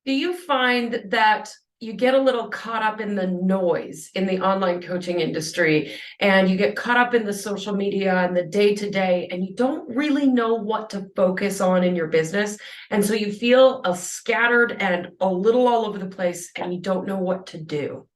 Do you find that you get a little caught up in the noise in the online coaching industry, and you get caught up in the social media and the day to day, and you don't really know what to focus on in your business? And so you feel scattered and a little all over the place, and you don't know what to do.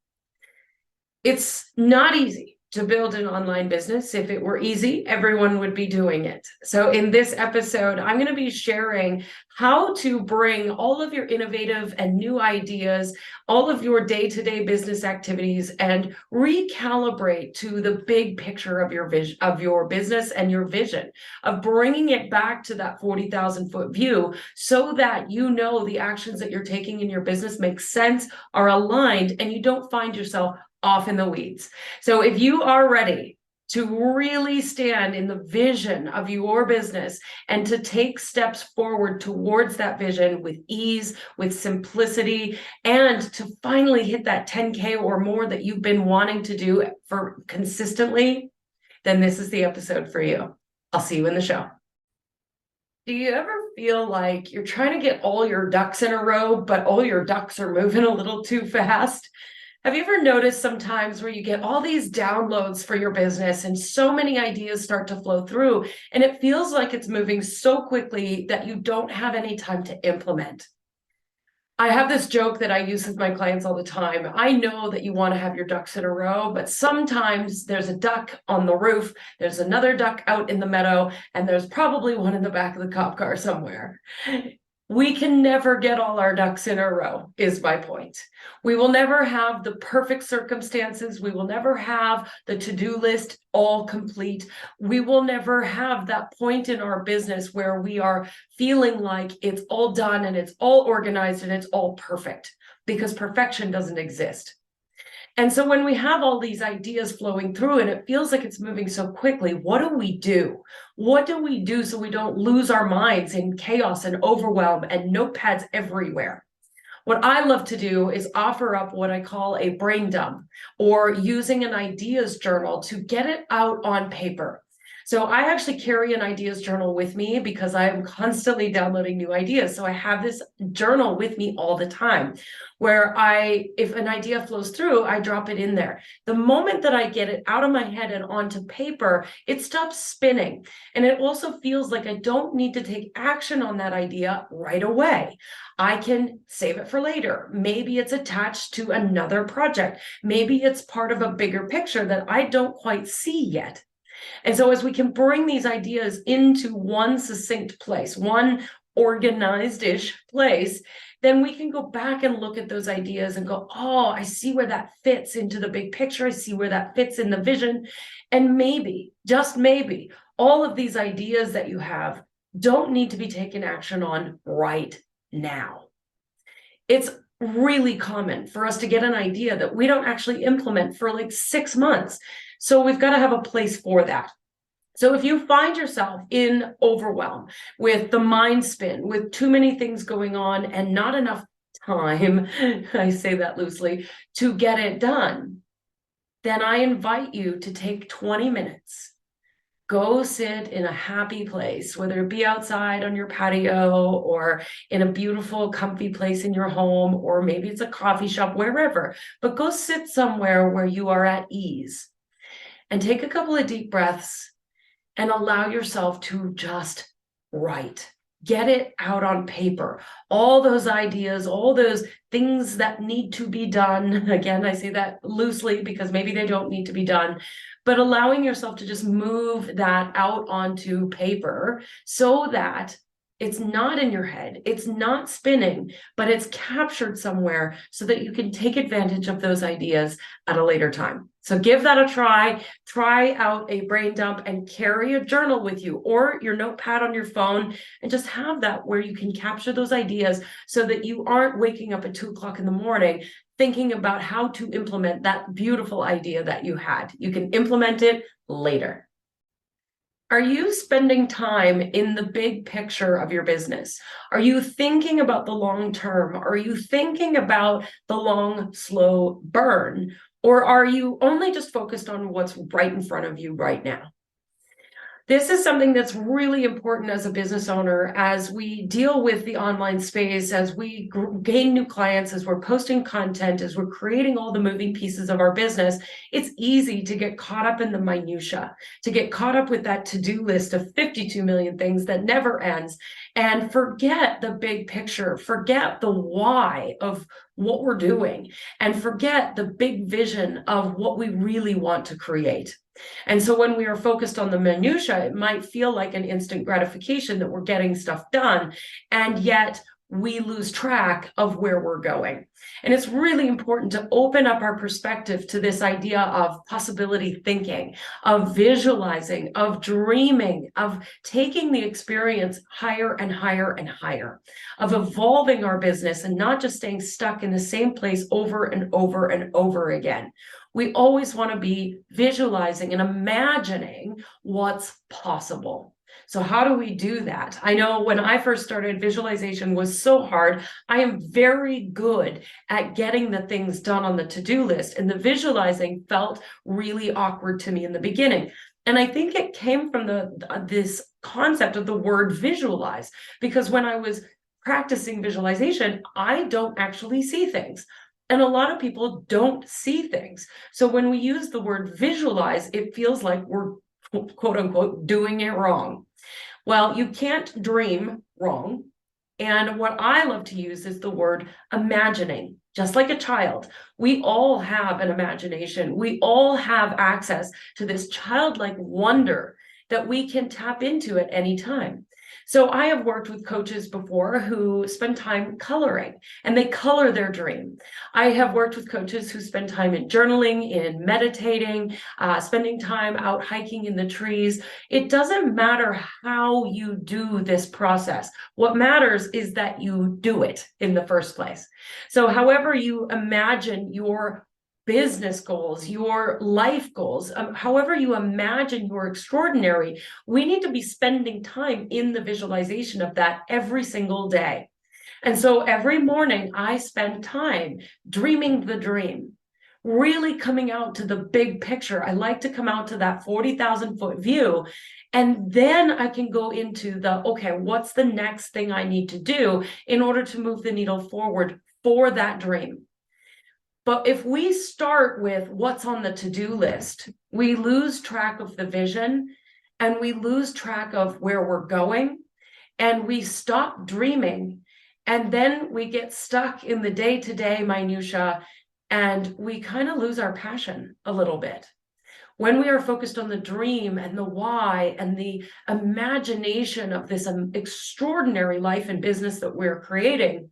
It's not easy to build an online business. If it were easy, everyone would be doing it. So in this episode, I'm going to be sharing how to bring all of your innovative and new ideas, all of your day-to-day business activities, and recalibrate to the big picture of your vision, of your business and your vision, of bringing it back to that 40,000-foot view, so that you know the actions that you're taking in your business make sense, are aligned, and you don't find yourself off in the weeds. So if you are ready to really stand in the vision of your business and to take steps forward towards that vision with ease, with simplicity, and to finally hit that 10K or more that you've been wanting to do for consistently, then this is the episode for you. I'll see you in the show. Do you ever feel like you're trying to get all your ducks in a row, but all your ducks are moving a little too fast? Have you ever noticed sometimes where you get all these downloads for your business and so many ideas start to flow through, and it feels like it's moving so quickly that you don't have any time to implement? I have this joke that I use with my clients all the time. I know that you want to have your ducks in a row, but sometimes there's a duck on the roof, there's another duck out in the meadow, and there's probably one in the back of the cop car somewhere. We can never get all our ducks in a row, is my point. We will never have the perfect circumstances. We will never have the to-do list all complete. We will never have that point in our business where we are feeling like it's all done and it's all organized and it's all perfect, because perfection doesn't exist. And so when we have all these ideas flowing through and it feels like it's moving so quickly, what do we do? What do we do so we don't lose our minds in chaos and overwhelm and notepads everywhere? What I love to do is offer up what I call a brain dump, or using an ideas journal to get it out on paper. So I actually carry an ideas journal with me because I am constantly downloading new ideas. So I have this journal with me all the time, where if an idea flows through, I drop it in there. The moment that I get it out of my head and onto paper, it stops spinning. And it also feels like I don't need to take action on that idea right away. I can save it for later. Maybe it's attached to another project. Maybe it's part of a bigger picture that I don't quite see yet. And so as we can bring these ideas into one succinct place, one organized-ish place, then we can go back and look at those ideas and go, oh, I see where that fits into the big picture. I see where that fits in the vision. And maybe, just maybe, all of these ideas that you have don't need to be taken action on right now. It's really common for us to get an idea that we don't actually implement for like 6 months. So we've got to have a place for that. So if you find yourself in overwhelm, with the mind spin, with too many things going on and not enough time, I say that loosely, to get it done, then I invite you to take 20 minutes. Go sit in a happy place, whether it be outside on your patio or in a beautiful, comfy place in your home, or maybe it's a coffee shop, wherever. But go sit somewhere where you are at ease and take a couple of deep breaths and allow yourself to just write. Get it out on paper. All those ideas, all those things that need to be done. Again, I say that loosely because maybe they don't need to be done, but allowing yourself to just move that out onto paper so that it's not in your head, it's not spinning, but it's captured somewhere so that you can take advantage of those ideas at a later time. So give that a try. Try out a brain dump and carry a journal with you or your notepad on your phone, and just have that where you can capture those ideas so that you aren't waking up at 2 o'clock in the morning thinking about how to implement that beautiful idea that you had. You can implement it later. Are you spending time in the big picture of your business? Are you thinking about the long term? Are you thinking about the long, slow burn? Or are you only just focused on what's right in front of you right now? This is something that's really important as a business owner as we deal with the online space, as we gain new clients, as we're posting content, as we're creating all the moving pieces of our business. It's easy to get caught up in the minutia, to get caught up with that to-do list of 52 million things that never ends, and forget the big picture, forget the why of what we're doing, and forget the big vision of what we really want to create. And so when we are focused on the minutia, it might feel like an instant gratification that we're getting stuff done, and yet we lose track of where we're going. And it's really important to open up our perspective to this idea of possibility thinking, of visualizing, of dreaming, of taking the experience higher and higher and higher, of evolving our business and not just staying stuck in the same place over and over and over again. We always want to be visualizing and imagining what's possible. So how do we do that? I know when I first started, visualization was so hard. I am very good at getting the things done on the to-do list, and the visualizing felt really awkward to me in the beginning. And I think it came from this concept of the word visualize, because when I was practicing visualization, I don't actually see things. And a lot of people don't see things. So when we use the word visualize, it feels like we're quote unquote doing it wrong. Well, you can't dream wrong. And what I love to use is the word imagining, just like a child. We all have an imagination. We all have access to this childlike wonder that we can tap into at any time. So I have worked with coaches before who spend time coloring, and they color their dream. I have worked with coaches who spend time in journaling, in meditating, spending time out hiking in the trees. It doesn't matter how you do this process. What matters is that you do it in the first place. So however you imagine your business goals, your life goals, however you imagine your extraordinary, we need to be spending time in the visualization of that every single day. And so every morning I spend time dreaming the dream, really coming out to the big picture. I like to come out to that 40,000-foot view. And then I can go into okay, what's the next thing I need to do in order to move the needle forward for that dream? But if we start with what's on the to-do list, we lose track of the vision, and we lose track of where we're going, and we stop dreaming, and then we get stuck in the day-to-day minutia, and we kind of lose our passion a little bit. When we are focused on the dream and the why and the imagination of this extraordinary life and business that we're creating,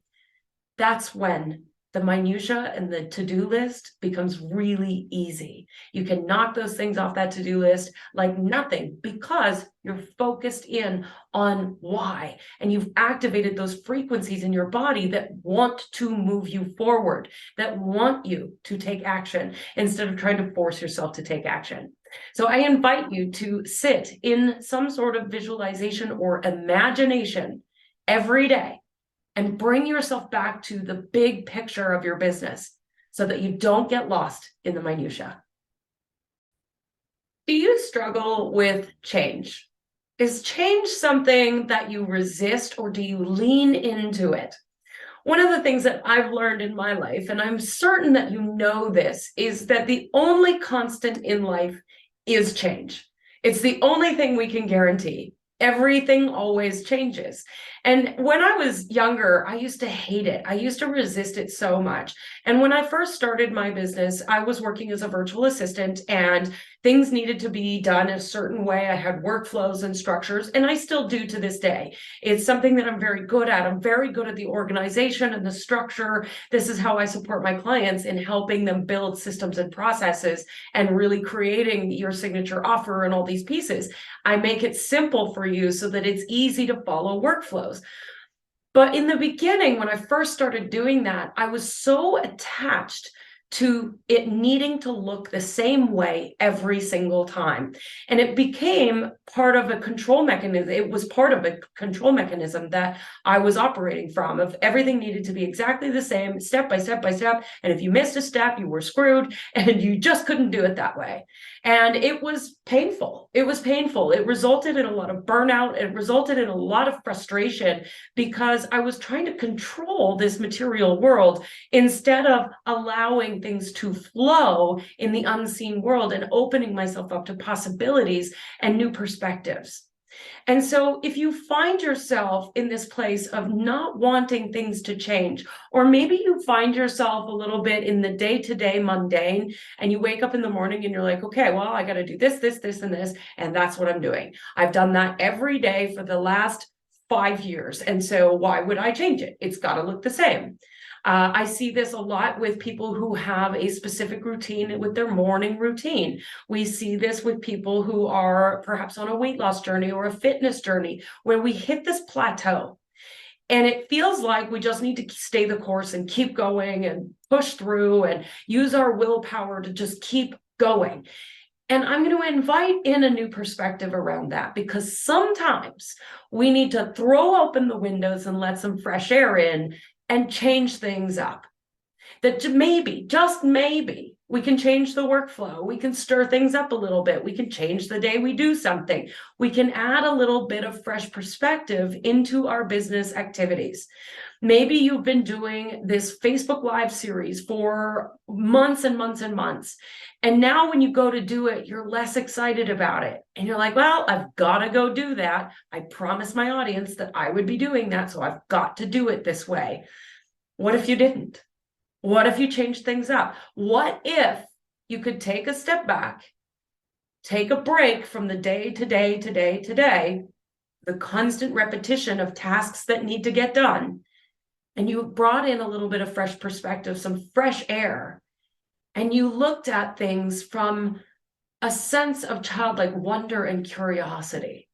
that's when the minutia and the to-do list becomes really easy. You can knock those things off that to-do list like nothing, because you're focused in on why, and you've activated those frequencies in your body that want to move you forward, that want you to take action instead of trying to force yourself to take action. So I invite you to sit in some sort of visualization or imagination every day, and bring yourself back to the big picture of your business so that you don't get lost in the minutia. Do you struggle with change? Is change something that you resist, or do you lean into it? One of the things that I've learned in my life, and I'm certain that you know this, is that the only constant in life is change. It's the only thing we can guarantee. Everything always changes. And when I was younger, I used to hate it. I used to resist it so much. And when I first started my business, I was working as a virtual assistant, and things needed to be done a certain way. I had workflows and structures, and I still do to this day. It's something that I'm very good at. I'm very good at the organization and the structure. This is how I support my clients in helping them build systems and processes and really creating your signature offer and all these pieces. I make it simple for you so that it's easy to follow workflows. But in the beginning, when I first started doing that, I was so attached to it needing to look the same way every single time. And it became part of a control mechanism. It was part of a control mechanism that I was operating from, of everything needed to be exactly the same, step by step by step. And if you missed a step, you were screwed, and you just couldn't do it that way. And it was painful. It was painful. It resulted in a lot of burnout. It resulted in a lot of frustration because I was trying to control this material world instead of allowing things to flow in the unseen world and opening myself up to possibilities and new perspectives. And so if you find yourself in this place of not wanting things to change, or maybe you find yourself a little bit in the day-to-day mundane, and you wake up in the morning and you're like, okay, well, I got to do this, this, this, and this, and that's what I'm doing. I've done that every day for the last 5 years. And so why would I change it? It's got to look the same. I see this a lot with people who have a specific routine with their morning routine. We see this with people who are perhaps on a weight loss journey or a fitness journey, where we hit this plateau. And it feels like we just need to stay the course and keep going and push through and use our willpower to just keep going. And I'm going to invite in a new perspective around that, because sometimes we need to throw open the windows and let some fresh air in and change things up. That maybe, just maybe, we can change the workflow. We can stir things up a little bit. We can change the day we do something. We can add a little bit of fresh perspective into our business activities. Maybe you've been doing this Facebook Live series for months and months and months. And now when you go to do it, you're less excited about it. And you're like, well, I've got to go do that. I promised my audience that I would be doing that, so I've got to do it this way. What if you didn't? What if you changed things up? What if you could take a step back, take a break from the day to day to day to day, the constant repetition of tasks that need to get done, and you brought in a little bit of fresh perspective, some fresh air, and you looked at things from a sense of childlike wonder and curiosity?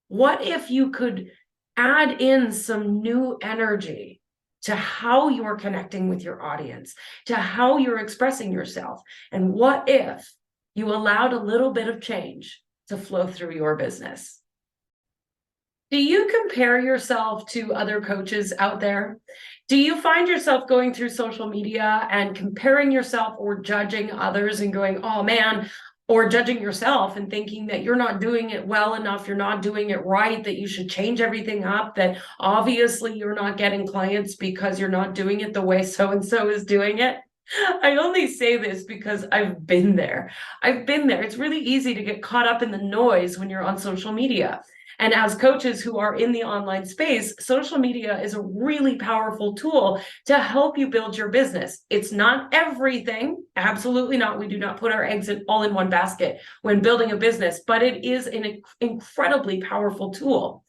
What if you could add in some new energy to how you're connecting with your audience, to how you're expressing yourself? And what if you allowed a little bit of change to flow through your business? Do you compare yourself to other coaches out there? Do you find yourself going through social media and comparing yourself or judging others and going, oh man, or judging yourself and thinking that you're not doing it well enough, you're not doing it right, that you should change everything up, that obviously you're not getting clients because you're not doing it the way so-and-so is doing it? I only say this because I've been there. I've been there. It's really easy to get caught up in the noise when you're on social media. And as coaches who are in the online space, social media is a really powerful tool to help you build your business. It's not everything, absolutely not. We do not put our eggs all in one basket when building a business, but it is an incredibly powerful tool.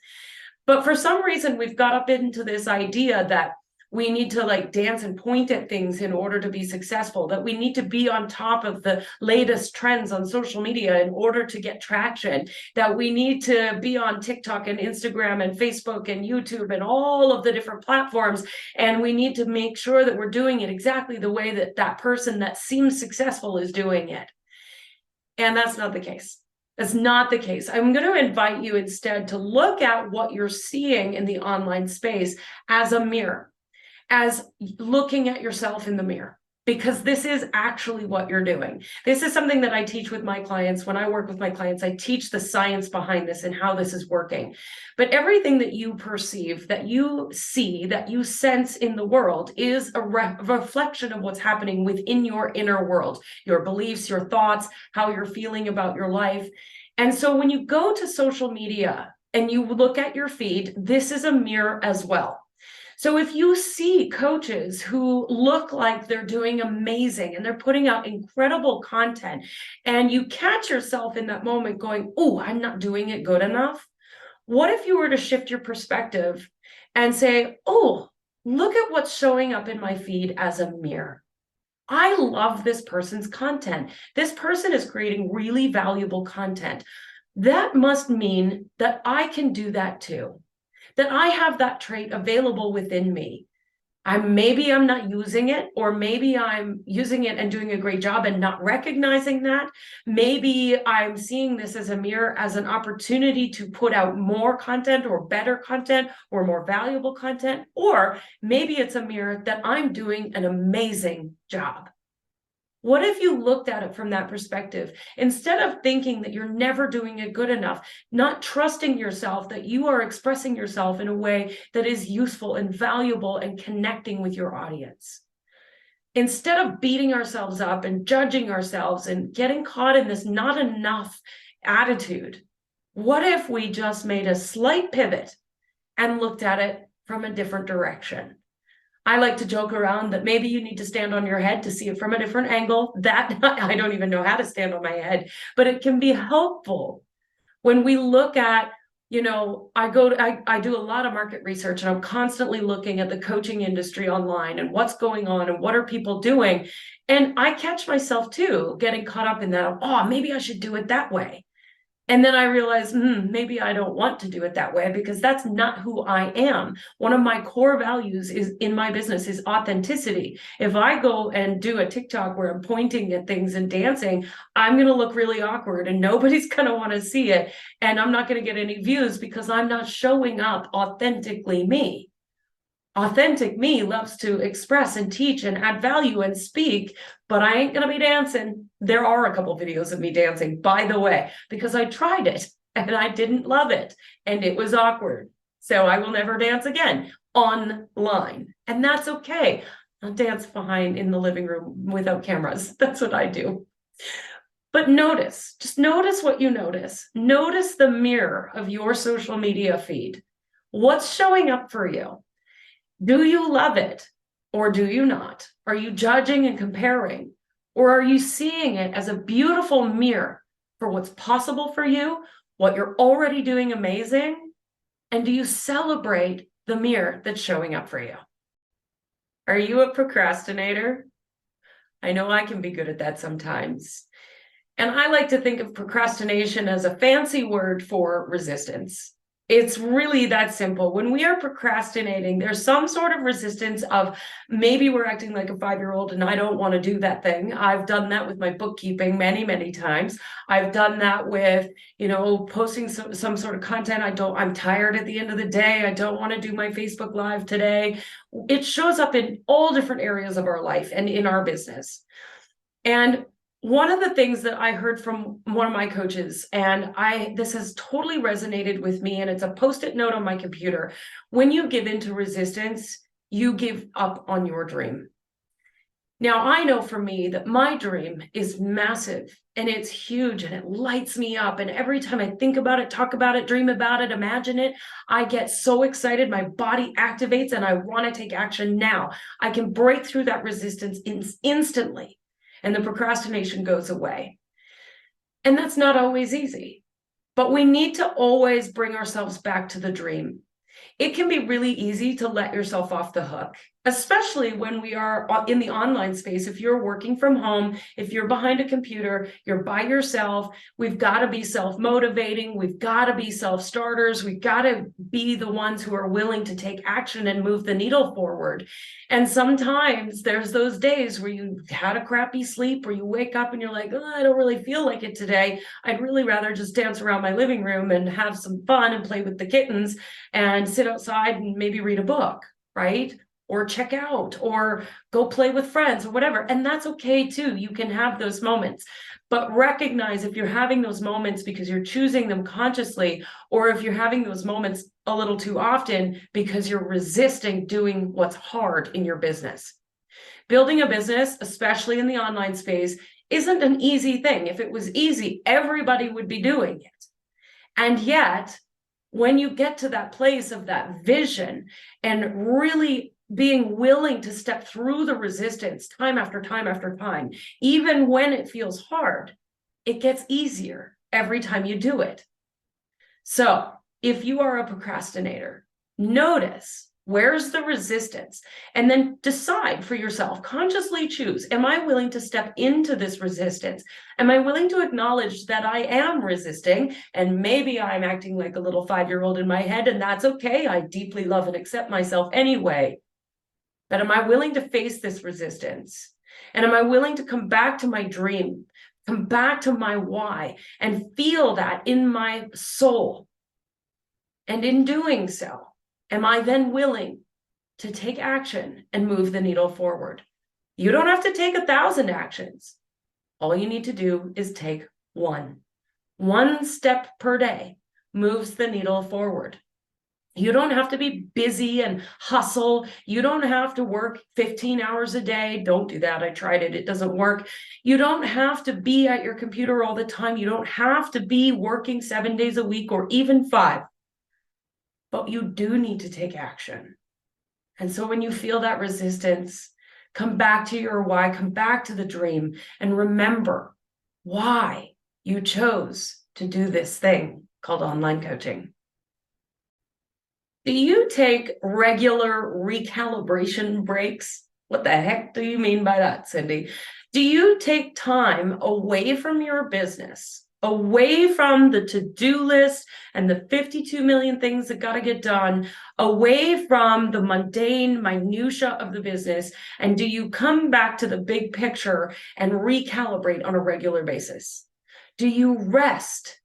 But for some reason, we've got up into this idea that we need to like dance and point at things in order to be successful, that we need to be on top of the latest trends on social media in order to get traction, that we need to be on TikTok and Instagram and Facebook and YouTube and all of the different platforms. And we need to make sure that we're doing it exactly the way that that person that seems successful is doing it. And that's not the case. That's not the case. I'm going to invite you instead to look at what you're seeing in the online space as a mirror, as looking at yourself in the mirror, because this is actually what you're doing. This is something that I teach with my clients. When I work with my clients, I teach the science behind this and how this is working. But everything that you perceive, that you see, that you sense in the world is a reflection of what's happening within your inner world, your beliefs, your thoughts, how you're feeling about your life. And so when you go to social media and you look at your feed, this is a mirror as well. So if you see coaches who look like they're doing amazing and they're putting out incredible content, and you catch yourself in that moment going, oh, I'm not doing it good enough. What if you were to shift your perspective and say, oh, look at what's showing up in my feed as a mirror. I love this person's content. This person is creating really valuable content. That must mean that I can do that too, that I have that trait available within me. Maybe I'm not using it, or maybe I'm using it and doing a great job and not recognizing that. Maybe I'm seeing this as a mirror, as an opportunity to put out more content or better content or more valuable content. Or maybe it's a mirror that I'm doing an amazing job. What if you looked at it from that perspective? Instead of thinking that you're never doing it good enough, not trusting yourself that you are expressing yourself in a way that is useful and valuable and connecting with your audience. Instead of beating ourselves up and judging ourselves and getting caught in this not enough attitude, what if we just made a slight pivot and looked at it from a different direction? I like to joke around that maybe you need to stand on your head to see it from a different angle. That I don't even know how to stand on my head, but it can be helpful when we look at, I do a lot of market research, and I'm constantly looking at the coaching industry online and what's going on and what are people doing. And I catch myself too getting caught up in that. Oh, maybe I should do it that way. And then I realized, maybe I don't want to do it that way, because that's not who I am. One of my core values is in my business is authenticity. If I go and do a TikTok where I'm pointing at things and dancing, I'm going to look really awkward and nobody's going to want to see it. And I'm not going to get any views because I'm not showing up authentically me. Authentic me loves to express and teach and add value and speak, but I ain't gonna be dancing. There are a couple videos of me dancing, by the way, because I tried it and I didn't love it and it was awkward. So I will never dance again online, and that's okay. I'll dance behind in the living room without cameras. That's what I do. But just notice what you notice. Notice the mirror of your social media feed. What's showing up for you? Do you love it or do you not? Are you judging and comparing? Or are you seeing it as a beautiful mirror for what's possible for you, what you're already doing amazing? And do you celebrate the mirror that's showing up for you? Are you a procrastinator? I know I can be good at that sometimes. And I like to think of procrastination as a fancy word for resistance. It's really that simple. When we are procrastinating, there's some sort of resistance of maybe we're acting like a 5-year-old and I don't want to do that thing. I've done that with my bookkeeping many, many times. I've done that with, posting some sort of content. I'm tired at the end of the day. I don't want to do my Facebook Live today. It shows up in all different areas of our life and in our business. And one of the things that I heard from one of my coaches, and this has totally resonated with me, and it's a post-it note on my computer: when you give into resistance, you give up on your dream. Now, I know for me that my dream is massive and it's huge and it lights me up. And every time I think about it, talk about it, dream about it, imagine it, I get so excited. My body activates and I want to take action now. I can break through that resistance instantly, and the procrastination goes away. And that's not always easy, but we need to always bring ourselves back to the dream. It can be really easy to let yourself off the hook, especially when we are in the online space. If you're working from home, if you're behind a computer, you're by yourself, we've got to be self-motivating. We've got to be self-starters. We've got to be the ones who are willing to take action and move the needle forward. And sometimes there's those days where you had a crappy sleep, or you wake up and you're like, oh, I don't really feel like it today. I'd really rather just dance around my living room and have some fun and play with the kittens and sit outside and maybe read a book, right? Or check out, or go play with friends, or whatever. And that's okay too. You can have those moments, but recognize if you're having those moments because you're choosing them consciously, or if you're having those moments a little too often because you're resisting doing what's hard in your business. Building a business, especially in the online space, isn't an easy thing. If it was easy, everybody would be doing it. And yet, when you get to that place of that vision and really being willing to step through the resistance time after time after time, even when it feels hard, it gets easier every time you do it. So if you are a procrastinator, notice where's the resistance, and then decide for yourself, consciously choose, am I willing to step into this resistance? Am I willing to acknowledge that I am resisting, and maybe I'm acting like a little 5-year-old in my head, and that's okay. I deeply love and accept myself anyway. But am I willing to face this resistance? And am I willing to come back to my dream, come back to my why, and feel that in my soul? And in doing so, am I then willing to take action and move the needle forward? You don't have to take 1,000 actions. All you need to do is take one. One step per day moves the needle forward. You don't have to be busy and hustle. You don't have to work 15 hours a day. Don't do that. I tried it. It doesn't work. You don't have to be at your computer all the time. You don't have to be working 7 days a week or even 5. But you do need to take action. And so when you feel that resistance, come back to your why, come back to the dream, and remember why you chose to do this thing called online coaching. Do you take regular recalibration breaks? What the heck do you mean by that, Cindy? Do you take time away from your business, away from the to-do list and the 52 million things that got to get done, away from the mundane minutia of the business, and do you come back to the big picture and recalibrate on a regular basis? Do you rest?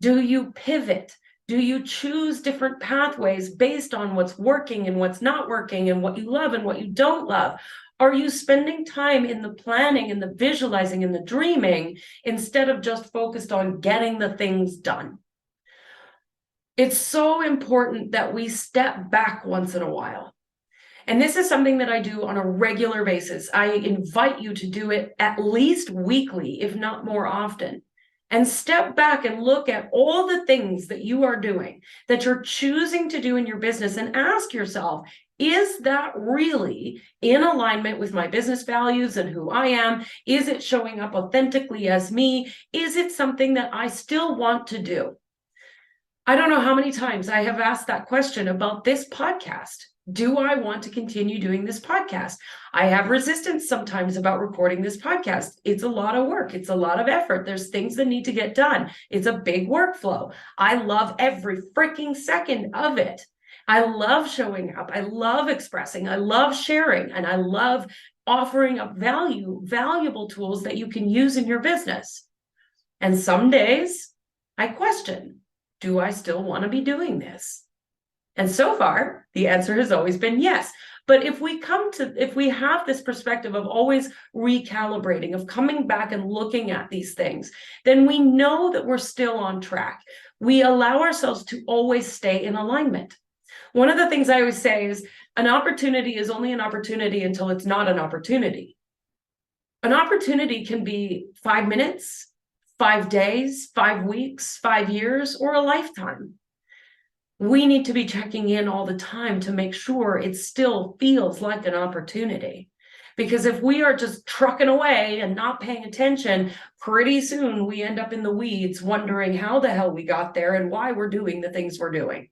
Do you pivot? Do you choose different pathways based on what's working and what's not working and what you love and what you don't love? Are you spending time in the planning and the visualizing and the dreaming instead of just focused on getting the things done? It's so important that we step back once in a while. And this is something that I do on a regular basis. I invite you to do it at least weekly, if not more often. And step back and look at all the things that you are doing, that you're choosing to do in your business, and ask yourself, is that really in alignment with my business values and who I am? Is it showing up authentically as me? Is it something that I still want to do? I don't know how many times I have asked that question about this podcast. Do I want to continue doing this podcast? I have resistance sometimes about recording this podcast. It's a lot of work. It's a lot of effort. There's things that need to get done. It's a big workflow. I love every freaking second of it. I love showing up. I love expressing. I love sharing. And I love offering up valuable tools that you can use in your business. And some days I question, do I still want to be doing this? And so far, the answer has always been yes. But if we have this perspective of always recalibrating, of coming back and looking at these things, then we know that we're still on track. We allow ourselves to always stay in alignment. One of the things I always say is an opportunity is only an opportunity until it's not an opportunity. An opportunity can be 5 minutes, 5 days, 5 weeks, 5 years, or a lifetime. We need to be checking in all the time to make sure it still feels like an opportunity. Because if we are just trucking away and not paying attention, pretty soon we end up in the weeds wondering how the hell we got there and why we're doing the things we're doing.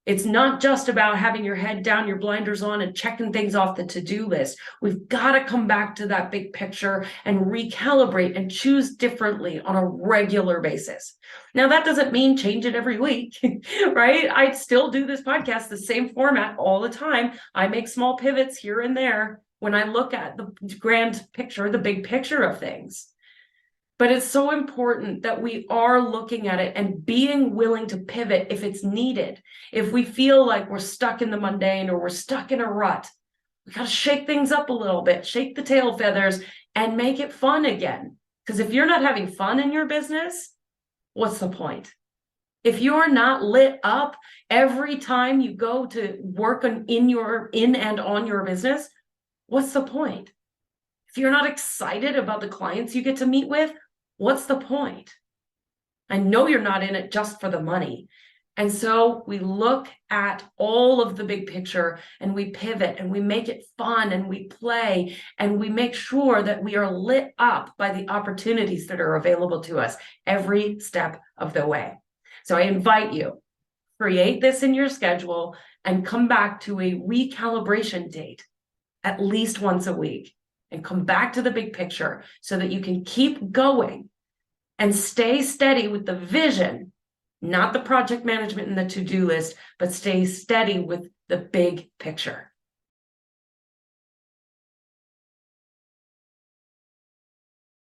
It's not just about having your head down, your blinders on, and checking things off the to-do list. We've got to come back to that big picture and recalibrate and choose differently on a regular basis. Now, that doesn't mean change it every week, right? I still do this podcast, the same format all the time. I make small pivots here and there when I look at the grand picture, the big picture of things. But it's so important that we are looking at it and being willing to pivot if it's needed. If we feel like we're stuck in the mundane or we're stuck in a rut, we got to shake things up a little bit, shake the tail feathers and make it fun again. Because if you're not having fun in your business, what's the point? If you're not lit up every time you go to work in and on your business, what's the point? If you're not excited about the clients you get to meet with, what's the point? I know you're not in it just for the money. And so we look at all of the big picture and we pivot and we make it fun and we play and we make sure that we are lit up by the opportunities that are available to us every step of the way. So I invite you, create this in your schedule and come back to a recalibration date at least once a week. And come back to the big picture so that you can keep going and stay steady with the vision, not the project management and the to-do list, but stay steady with the big picture.